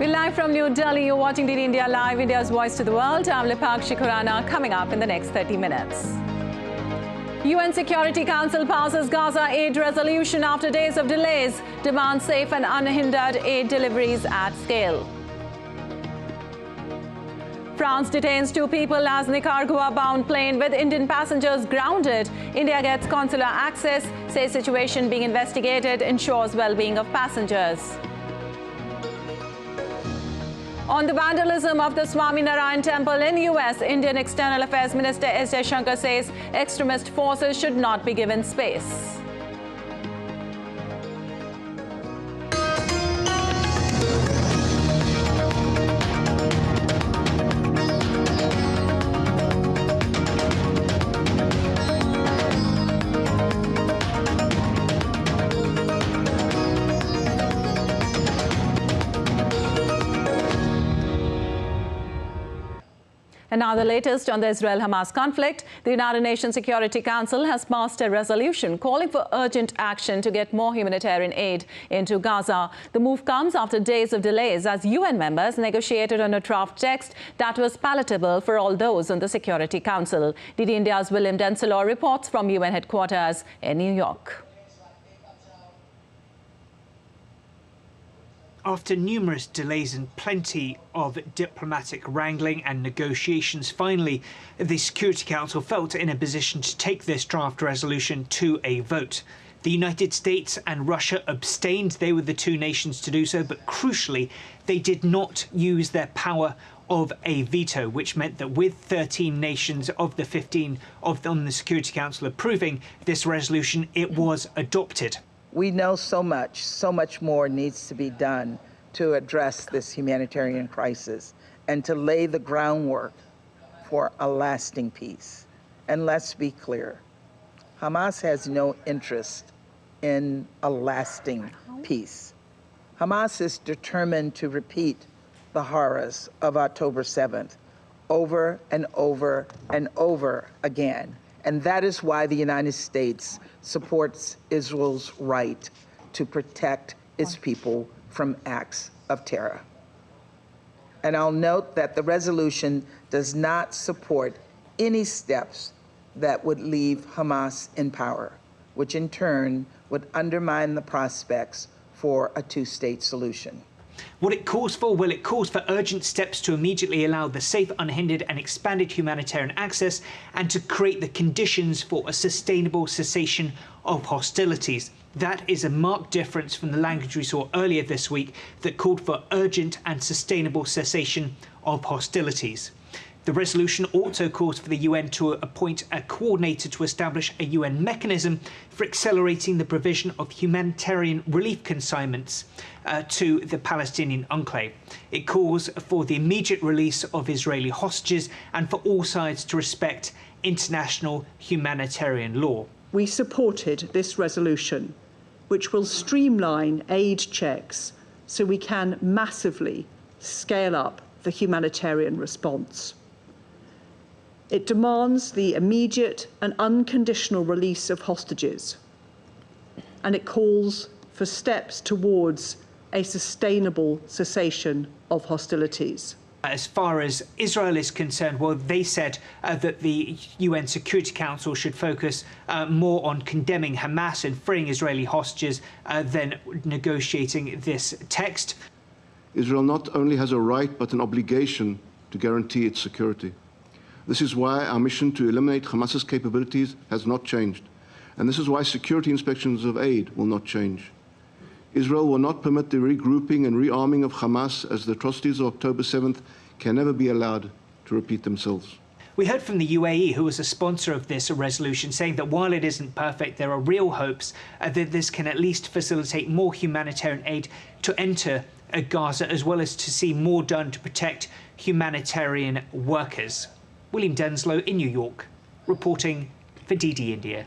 We're live from New Delhi. You're watching DD India Live, India's voice to the world. I'm Lipakshi Khurana, coming up in the next 30 minutes. UN Security Council passes Gaza aid resolution after days of delays, demands safe and unhindered aid deliveries at scale. France detains 2 people as Nicaragua-bound plane with Indian passengers grounded. India gets consular access, says situation being investigated, ensures well-being of passengers. On the vandalism of the Swaminarayan temple in US, Indian External Affairs Minister S. Jaishankar says extremist forces should not be given space. And now the latest on the Israel-Hamas conflict. The United Nations Security Council has passed a resolution calling for urgent action to get more humanitarian aid into Gaza. The move comes after days of delays as UN members negotiated on a draft text that was palatable for all those on the Security Council. DD India's William Denselor reports from UN headquarters in New York. After numerous delays and plenty of diplomatic wrangling and negotiations, finally, the Security Council felt in a position to take this draft resolution to a vote. The United States and Russia abstained. They were the 2 nations to do so, but crucially, they did not use their power of a veto, which meant that with 13 nations of the 15 on the Security Council approving this resolution, it was adopted. We know so much more needs to be done to address this humanitarian crisis and to lay the groundwork for a lasting peace. And let's be clear, Hamas has no interest in a lasting peace. Hamas is determined to repeat the horrors of October 7th over and over and over again. And that is why the United States supports Israel's right to protect its people from acts of terror. And I'll note that the resolution does not support any steps that would leave Hamas in power, which in turn would undermine the prospects for a 2-state solution. What it calls for? Well, it calls for urgent steps to immediately allow the safe, unhindered and expanded humanitarian access and to create the conditions for a sustainable cessation of hostilities. That is a marked difference from the language we saw earlier this week that called for urgent and sustainable cessation of hostilities. The resolution also calls for the UN to appoint a coordinator to establish a UN mechanism for accelerating the provision of humanitarian relief consignments to the Palestinian enclave. It calls for the immediate release of Israeli hostages and for all sides to respect international humanitarian law. We supported this resolution, which will streamline aid checks so we can massively scale up the humanitarian response. It demands the immediate and unconditional release of hostages, and it calls for steps towards a sustainable cessation of hostilities. As far as Israel is concerned, well, they said that the UN Security Council should focus more on condemning Hamas and freeing Israeli hostages than negotiating this text. Israel not only has a right but an obligation to guarantee its security. This is why our mission to eliminate Hamas's capabilities has not changed. And this is why security inspections of aid will not change. Israel will not permit the regrouping and rearming of Hamas, as the atrocities of October 7th can never be allowed to repeat themselves. We heard from the UAE, who was a sponsor of this resolution, saying that while it isn't perfect, there are real hopes that this can at least facilitate more humanitarian aid to enter Gaza, as well as to see more done to protect humanitarian workers. William Denslow in New York, reporting for DD India.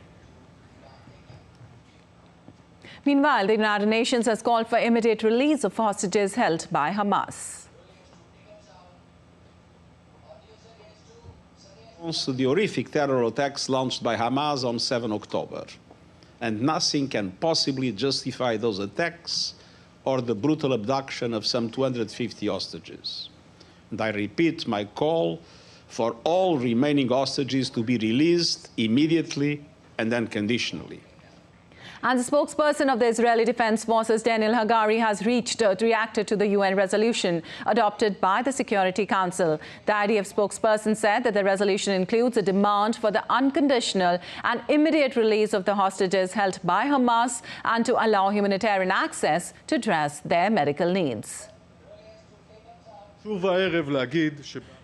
Meanwhile, the United Nations has called for immediate release of hostages held by Hamas. To the horrific terror attacks launched by Hamas on 7 October. And nothing can possibly justify those attacks or the brutal abduction of some 250 hostages. And I repeat my call for all remaining hostages to be released immediately and unconditionally. And the spokesperson of the Israeli Defense Forces, Daniel Hagari, has reacted to the UN resolution adopted by the Security Council. The IDF spokesperson said that the resolution includes a demand for the unconditional and immediate release of the hostages held by Hamas and to allow humanitarian access to address their medical needs.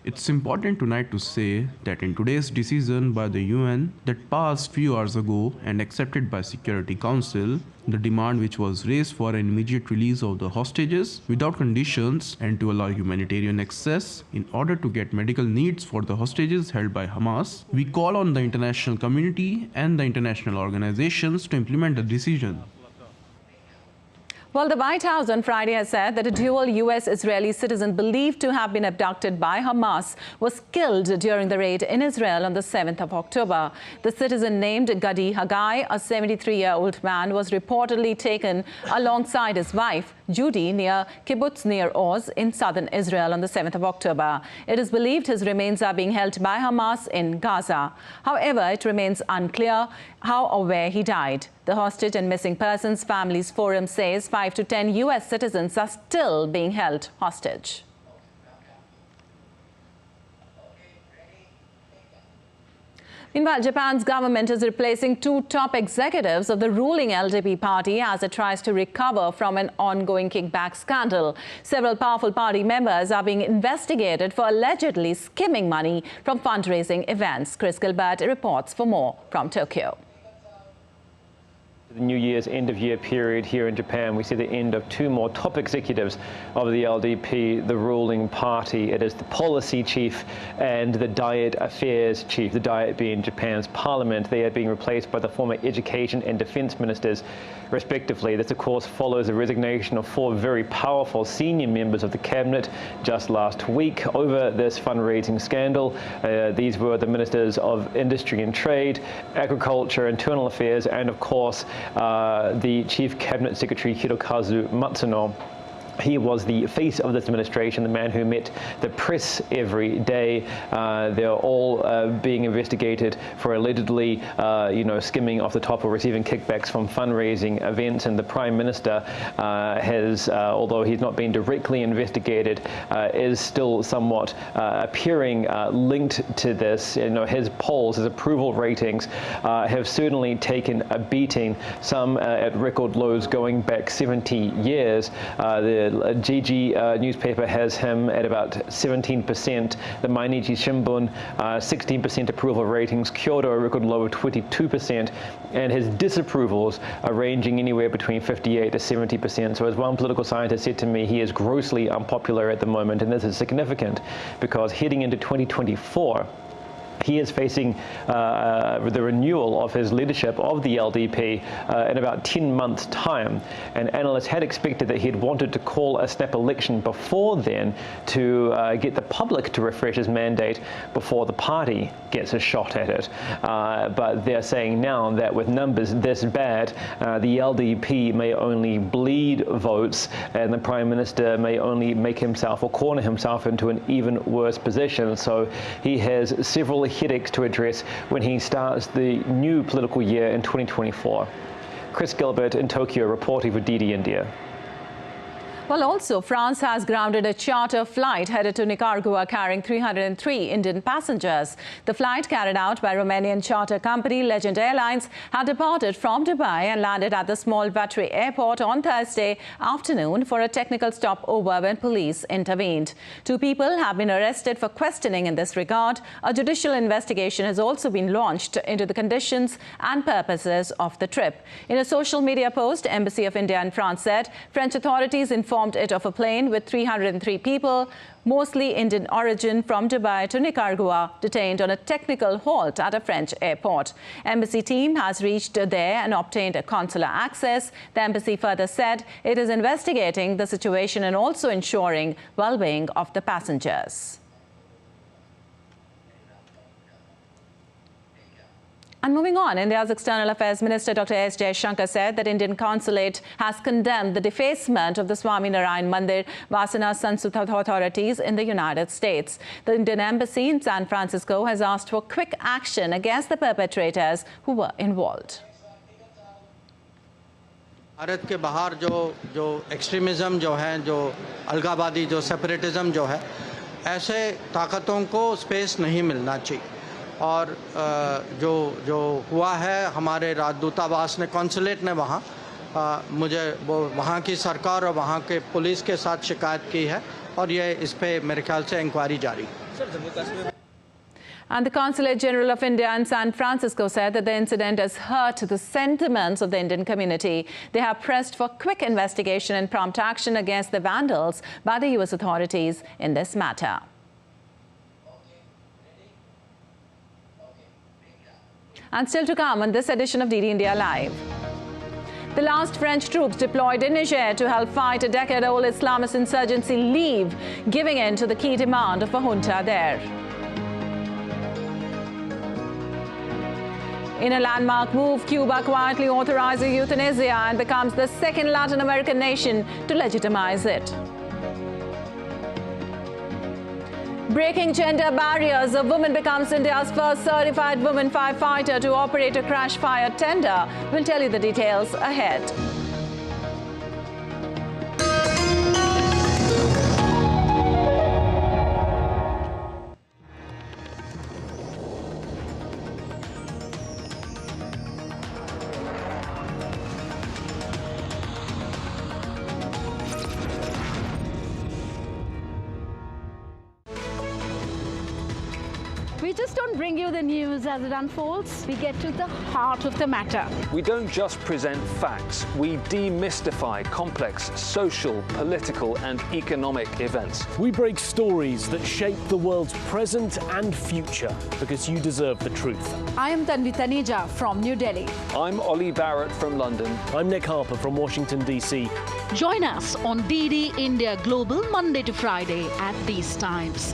It's important tonight to say that in today's decision by the UN that passed few hours ago and accepted by Security Council, the demand which was raised for an immediate release of the hostages without conditions and to allow humanitarian access in order to get medical needs for the hostages held by Hamas, we call on the international community and the international organizations to implement the decision. Well, the White House on Friday has said that a dual U.S.-Israeli citizen believed to have been abducted by Hamas was killed during the raid in Israel on the 7th of October. The citizen named Gadi Haggai, a 73-year-old man, was reportedly taken alongside his wife, Judy, near Kibbutz Nir Oz in southern Israel on the 7th of October. It is believed his remains are being held by Hamas in Gaza. However, it remains unclear how or where he died. The Hostage and Missing Persons Families Forum says 5 to 10 U.S. citizens are still being held hostage. Meanwhile, Japan's government is replacing two top executives of the ruling LDP party as it tries to recover from an ongoing kickback scandal. Several powerful party members are being investigated for allegedly skimming money from fundraising events. Chris Gilbert reports for more from Tokyo. The New Year's end-of-year period here in Japan, we see the end of two more top executives of the LDP, the ruling party. It is the policy chief and the diet affairs chief, the diet being Japan's parliament. They are being replaced by the former education and defense ministers, respectively. This, of course, follows the resignation of four very powerful senior members of the cabinet just last week over this fundraising scandal. These were the ministers of industry and trade, agriculture, internal affairs, and, of course, the Chief Cabinet Secretary Hirokazu Matsuno. He was the face of this administration, the man who met the press every day. They're all being investigated for allegedly, skimming off the top or receiving kickbacks from fundraising events. And the Prime Minister has, although he's not been directly investigated, is still somewhat appearing linked to this. His polls, his approval ratings have certainly taken a beating, some at record lows going back 70 years. The GG newspaper has him at about 17%. The Mainichi Shimbun, 16% approval ratings. Kyoto, a record low of 22%. And his disapprovals are ranging anywhere between 58 to 70%. So as one political scientist said to me, he is grossly unpopular at the moment. And this is significant because heading into 2024, he is facing the renewal of his leadership of the LDP in about 10 months' time. And analysts had expected that he had wanted to call a snap election before then to get the public to refresh his mandate before the party gets a shot at it. But they're saying now that with numbers this bad, the LDP may only bleed votes and the Prime Minister may only make himself or corner himself into an even worse position. So he has several headaches to address when he starts the new political year in 2024. Chris Gilbert in Tokyo reporting for DD India. Well, also, France has grounded a charter flight headed to Nicaragua carrying 303 Indian passengers. The flight, carried out by Romanian charter company Legend Airlines, had departed from Dubai and landed at the small Vatry airport on Thursday afternoon for a technical stopover when police intervened. Two people have been arrested for questioning in this regard. A judicial investigation has also been launched into the conditions and purposes of the trip. In a social media post, Embassy of India in France said French authorities informed it of a plane with 303 people, mostly Indian origin, from Dubai to Nicaragua, detained on a technical halt at a French airport. Embassy team has reached there and obtained a consular access. The embassy further said it is investigating the situation and also ensuring well-being of the passengers. And moving on, India's External Affairs Minister Dr. S. Jaishankar said that Indian consulate has condemned the defacement of the Swaminarayan Mandir Vasana Sansutha authorities in the United States. The Indian embassy in San Francisco has asked for quick action against the perpetrators who were involved. Bharat के बाहर जो extremism जो है, जो अलगावादी, जो separatism जो है, ऐसे ताकतों को स्पेस नहीं मिलना चाहिए। और जो हुआ है, हमारे राजदूतावास ने, कॉन्सुलेट ने मुझे वो वहाँ की सरकार और वहाँ के पुलिस के साथ शिकायत की है और ये इस पे मेरे ख्याल से इंक्वायरी जारी है। And the Consulate General of India in San Francisco said that the incident has hurt the sentiments of the Indian community. They have pressed for quick investigation and prompt action against the vandals by the U.S. authorities in this matter. And still to come on this edition of DD India Live. The last French troops deployed in Niger to help fight a decade-old Islamist insurgency leave, giving in to the key demand of a junta there. In a landmark move, Cuba quietly authorizes euthanasia and becomes the second Latin American nation to legitimize it. Breaking gender barriers, a woman becomes India's first certified woman firefighter to operate a crash fire tender. We'll tell you the details ahead. We just don't bring you the news as it unfolds. We get to the heart of the matter. We don't just present facts. We demystify complex social, political and economic events. We break stories that shape the world's present and future because you deserve the truth. I am Tanvi Taneja from New Delhi. I'm Ollie Barrett from London. I'm Nick Harper from Washington, D.C. Join us on DD India Global Monday to Friday at these times.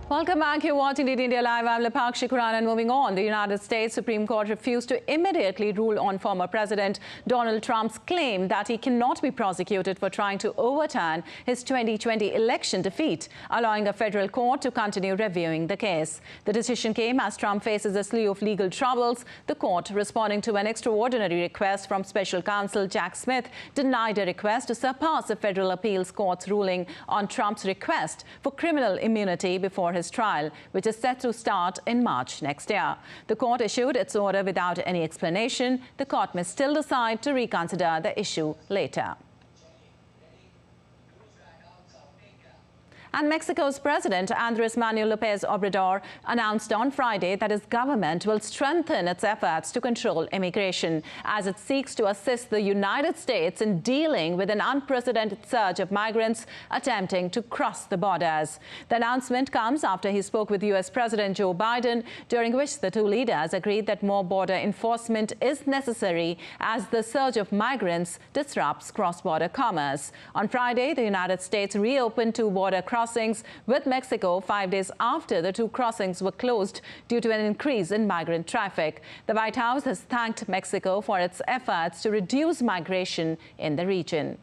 Welcome back. You're watching DD India Live. I'm Lipakshi Kuran, and moving on. The United States Supreme Court refused to immediately rule on former President Donald Trump's claim that he cannot be prosecuted for trying to overturn his 2020 election defeat, allowing a federal court to continue reviewing the case. The decision came as Trump faces a slew of legal troubles. The court, responding to an extraordinary request from special counsel Jack Smith, denied a request to surpass the federal appeals court's ruling on Trump's request for criminal immunity before his trial, which is set to start in March next year. The court issued its order without any explanation. The court may still decide to reconsider the issue later. And Mexico's President Andrés Manuel López Obrador announced on Friday that his government will strengthen its efforts to control immigration as it seeks to assist the United States in dealing with an unprecedented surge of migrants attempting to cross the borders. The announcement comes after he spoke with U.S. President Joe Biden, during which the two leaders agreed that more border enforcement is necessary as the surge of migrants disrupts cross-border commerce. On Friday, the United States reopened two border crossings with Mexico 5 days after the two crossings were closed due to an increase in migrant traffic. The White House has thanked Mexico for its efforts to reduce migration in the region.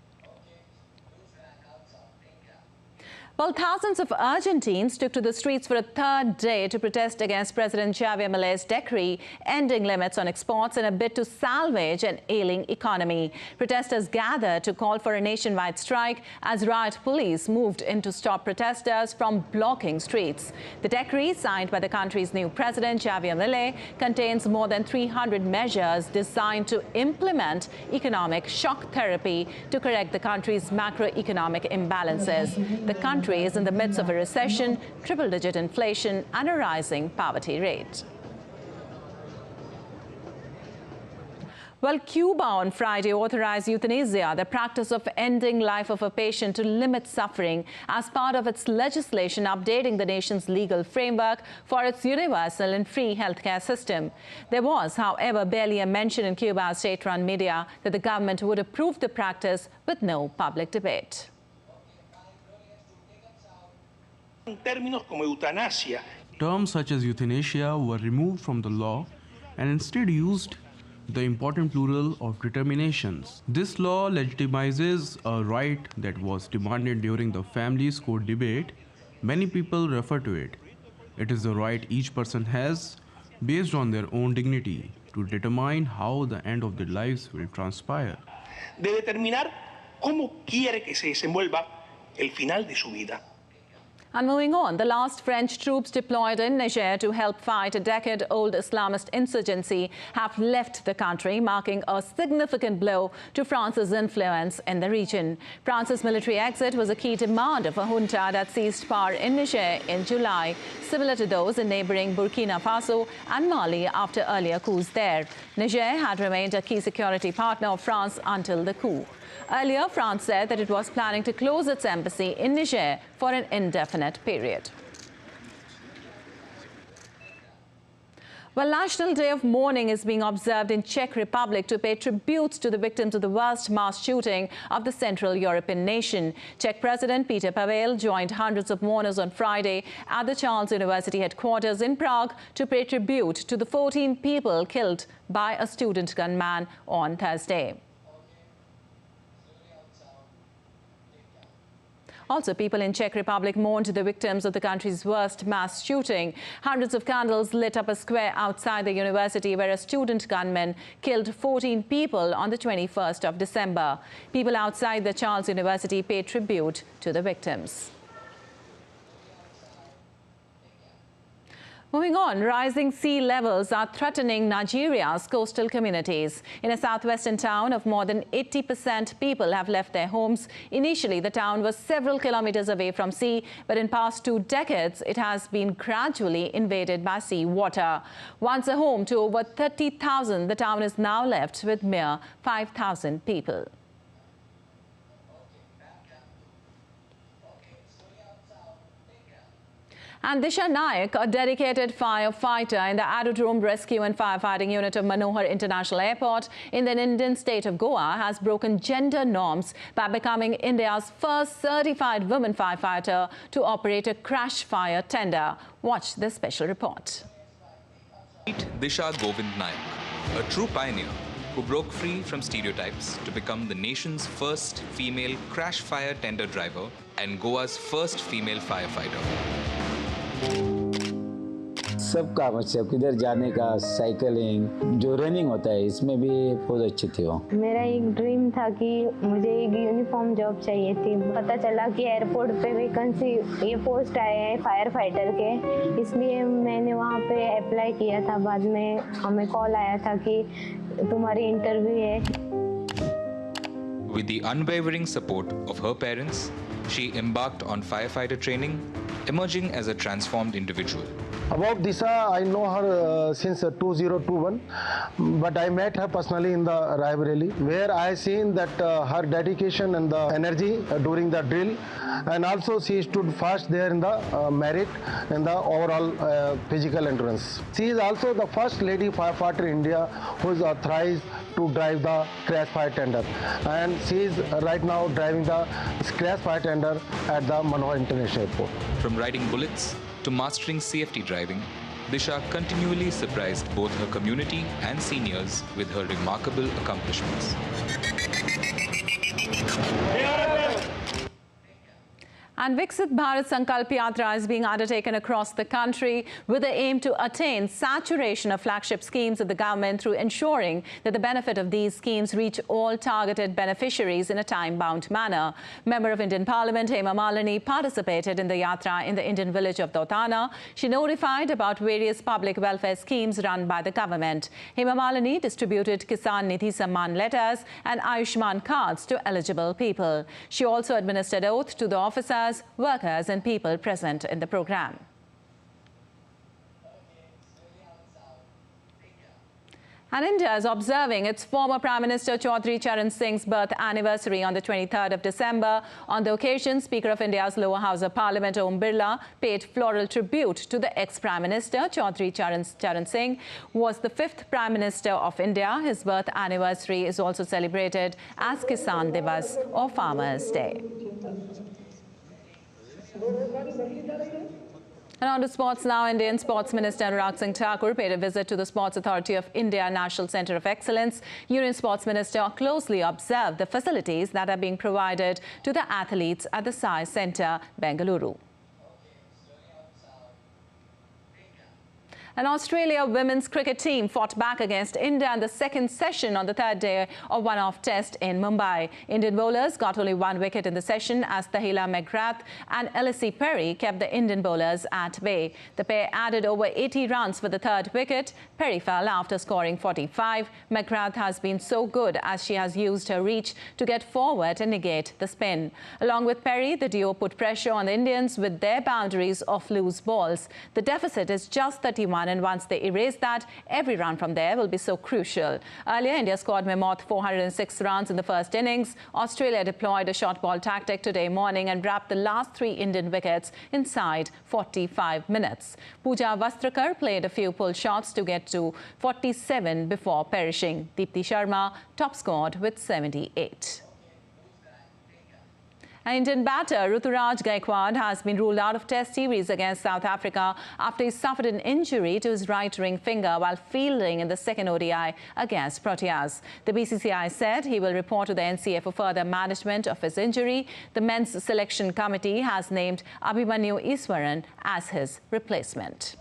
Well, thousands of Argentines took to the streets for a third day to protest against President Javier Milei's decree ending limits on exports in a bid to salvage an ailing economy. Protesters gathered to call for a nationwide strike as riot police moved in to stop protesters from blocking streets. The decree, signed by the country's new president, Javier Milei, contains more than 300 measures designed to implement economic shock therapy to correct the country's macroeconomic imbalances. The country is in the midst of a recession, triple-digit inflation, and a rising poverty rate. Well, Cuba on Friday authorized euthanasia, the practice of ending life of a patient to limit suffering, as part of its legislation updating the nation's legal framework for its universal and free healthcare system. There was, however, barely a mention in Cuba's state-run media that the government would approve the practice with no public debate. Terms such as euthanasia were removed from the law and instead used the important plural of determinations. This law legitimizes a right that was demanded during the family's court debate. Many people refer to it. It is the right each person has, based on their own dignity, to determine how the end of their lives will transpire. De determinar cómo quiere que se desenvuelva el final de su vida. And moving on, the last French troops deployed in Niger to help fight a decade-old Islamist insurgency have left the country, marking a significant blow to France's influence in the region. France's military exit was a key demand of a junta that seized power in Niger in July, similar to those in neighboring Burkina Faso and Mali after earlier coups there. Niger had remained a key security partner of France until the coup. Earlier, France said that it was planning to close its embassy in Niger for an indefinite period. Well, National Day of Mourning is being observed in Czech Republic to pay tribute to the victims of the worst mass shooting of the Central European nation. Czech President Petr Pavel joined hundreds of mourners on Friday at the Charles University headquarters in Prague to pay tribute to the 14 people killed by a student gunman on Thursday. Also, people in Czech Republic mourned the victims of the country's worst mass shooting. Hundreds of candles lit up a square outside the university where a student gunman killed 14 people on the 21st of December. People outside the Charles University paid tribute to the victims. Moving on, rising sea levels are threatening Nigeria's coastal communities. In a southwestern town of more than 80% people have left their homes. Initially, the town was several kilometers away from sea, but in past 2 decades, it has been gradually invaded by sea water. Once a home to over 30,000, the town is now left with mere 5,000 people. And Disha Naik, a dedicated firefighter in the Aerodrome Rescue and Firefighting Unit of Manohar International Airport in the Indian state of Goa, has broken gender norms by becoming India's first certified woman firefighter to operate a crash fire tender. Watch this special report. Meet Disha Govind Naik, a true pioneer who broke free from stereotypes to become the nation's first female crash fire tender driver and Goa's first female firefighter. सब काम अच्छे, किधर जाने का, cycling, जो running होता है, इसमें भी बहुत अच्छी थी वो। मेरा एक ड्रीम था कि मुझे एक यूनिफॉर्म जॉब चाहिए थी। पता चला कि एयरपोर्ट पे वैकेंसी ये पोस्ट आए हैं फायर फाइटर के, इसलिए मैंने वहाँ पे अप्लाई किया था। बाद में हमें कॉल आया था कि तुम्हारी इंटरव्यू है। With the unwavering support of her parents, she embarked on firefighter training, emerging as a transformed individual. About Disha, I know her since 2021, but I met her personally in the Raebareli, where I seen that her dedication and the energy during the drill, and also she stood first there in the merit in the overall physical endurance. She is also the first lady firefighter in India who is authorized to drive the crash fire tender, and she is right now driving the crash fire tender at the Manohar International Airport. From riding bullets to mastering CFT driving, Disha continually surprised both her community and seniors with her remarkable accomplishments. And Viksit Bharat Sankalp Yatra is being undertaken across the country with the aim to attain saturation of flagship schemes of the government through ensuring that the benefit of these schemes reach all targeted beneficiaries in a time-bound manner. Member of Indian Parliament Hema Malini participated in the yatra in the Indian village of Doordarshan. She notified about various public welfare schemes run by the government. Hema Malini distributed Kisan Nidhi Samman letters and Ayushman cards to eligible people. She also administered oath to the officers, workers and people present in the program. And India is observing its former Prime Minister Chaudhry Charan Singh's birth anniversary on the 23rd of December. On the occasion, Speaker of India's lower house of Parliament Om Birla paid floral tribute to the ex-Prime Minister. Chaudhry Charan Singh was the 5th Prime Minister of India. His birth anniversary is also celebrated as Kisan Divas or Farmers' Day. And on to sports now. Indian Sports Minister Anurag Singh Thakur paid a visit to the Sports Authority of India National Centre of Excellence. Union Sports Minister closely observed the facilities that are being provided to the athletes at the Sai Centre, Bengaluru. An Australia women's cricket team fought back against India in the second session on the third day of one-off test in Mumbai. Indian bowlers got only 1 wicket in the session as Tahila McGrath and Elsie Perry kept the Indian bowlers at bay. The pair added over 80 runs for the third wicket. Perry fell after scoring 45. McGrath has been so good as she has used her reach to get forward and negate the spin. Along with Perry, the duo put pressure on the Indians with their boundaries of loose balls. The deficit is just 31. And once they erase that, every run from there will be so crucial. Earlier, India scored mammoth 406 runs in the first innings. Australia deployed a short ball tactic today morning and wrapped the last 3 Indian wickets inside 45 minutes. Pooja Vastrakar played a few pull shots to get to 47 before perishing. Deepti Sharma top scored with 78. Indian batter Ruturaj Gaikwad has been ruled out of Test series against South Africa after he suffered an injury to his right ring finger while fielding in the second ODI against Proteas. The BCCI said he will report to the NCA for further management of his injury. The men's selection committee has named Abhimanyu Iswaran as his replacement.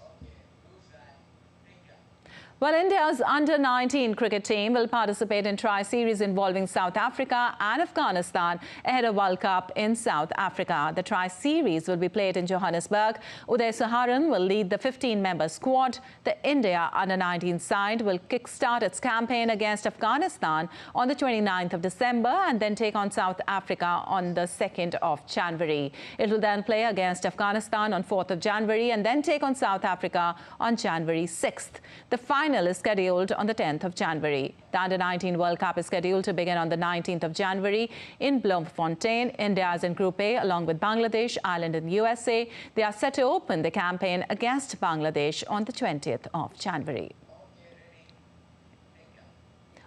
Well, India's under-19 cricket team will participate in tri-series involving South Africa and Afghanistan ahead of World Cup in South Africa. The tri-series will be played in Johannesburg. Uday Saharan will lead the 15-member squad. The India under-19 side will kickstart its campaign against Afghanistan on the 29th of December and then take on South Africa on the 2nd of January. It will then play against Afghanistan on 4th of January and then take on South Africa on January 6th. The final is scheduled on the 10th of January. The Under-19 World Cup is scheduled to begin on the 19th of January in Bloemfontein. India is in Group A along with Bangladesh, Ireland and USA. They are set to open the campaign against Bangladesh on the 20th of January.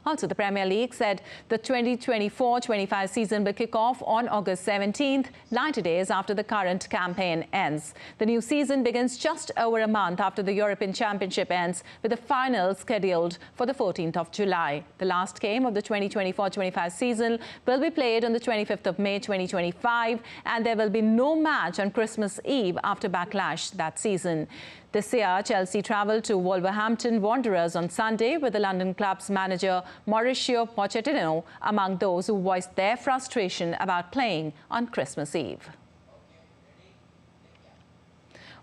Also, the Premier League said the 2024-25 season will kick off on August 17th, 90 days after the current campaign ends. The new season begins just over a month after the European Championship ends, with the final scheduled for the 14th of July. The last game of the 2024-25 season will be played on the 25th of May 2025, and there will be no match on Christmas Eve after backlash that season. This year, Chelsea travelled to Wolverhampton Wanderers on Sunday with the London club's manager Mauricio Pochettino among those who voiced their frustration about playing on Christmas Eve.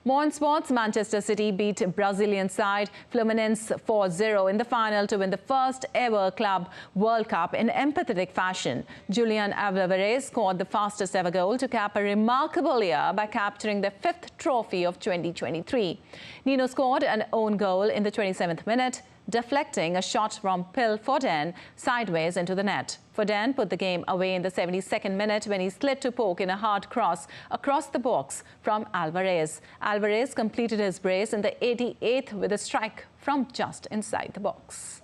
More in sports, Manchester City beat Brazilian side Fluminense 4-0 in the final to win the first ever Club World Cup in empathetic fashion. Julian Alvarez scored the fastest ever goal to cap a remarkable year by capturing the 5th trophy of 2023. Nino scored an own goal in the 27th minute, deflecting a shot from Phil Foden sideways into the net. Foden put the game away in the 72nd minute when he slid to poke in a hard cross across the box from Alvarez. Alvarez completed his brace in the 88th with a strike from just inside the box.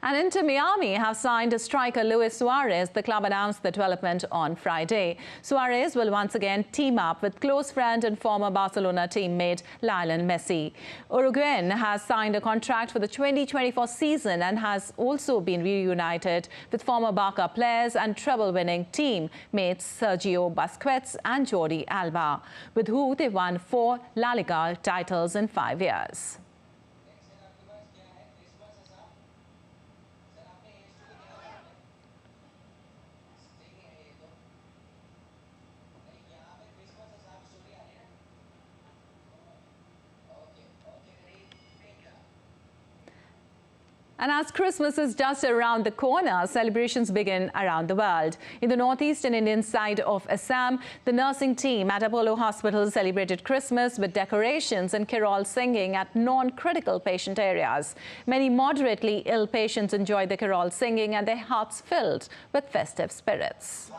And Inter Miami have signed striker Luis Suarez. The club announced the development on Friday. Suarez will once again team up with close friend and former Barcelona teammate Lionel Messi. Uruguayan has signed a contract for the 2024 season and has also been reunited with former Barca players and treble-winning teammates Sergio Busquets and Jordi Alba, with who they won 4 La Liga titles in 5 years. And as Christmas is just around the corner, celebrations begin around the world. In the northeastern Indian side of Assam, the nursing team at Apollo Hospital celebrated Christmas with decorations and carol singing at non-critical patient areas. Many moderately ill patients enjoyed the carol singing and their hearts filled with festive spirits.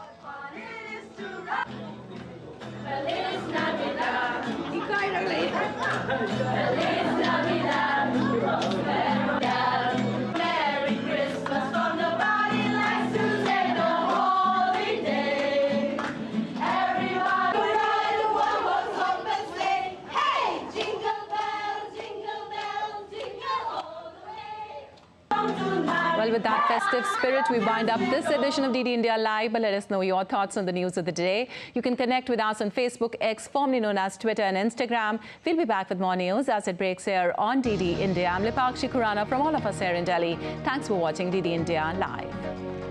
Well, with that festive spirit, we wind up this edition of DD India Live. But let us know your thoughts on the news of the day. You can connect with us on Facebook, X, formerly known as Twitter, and Instagram. We'll be back with more news as it breaks here on DD India. I'm Lipakshi Khurana from all of us here in Delhi. Thanks for watching DD India Live.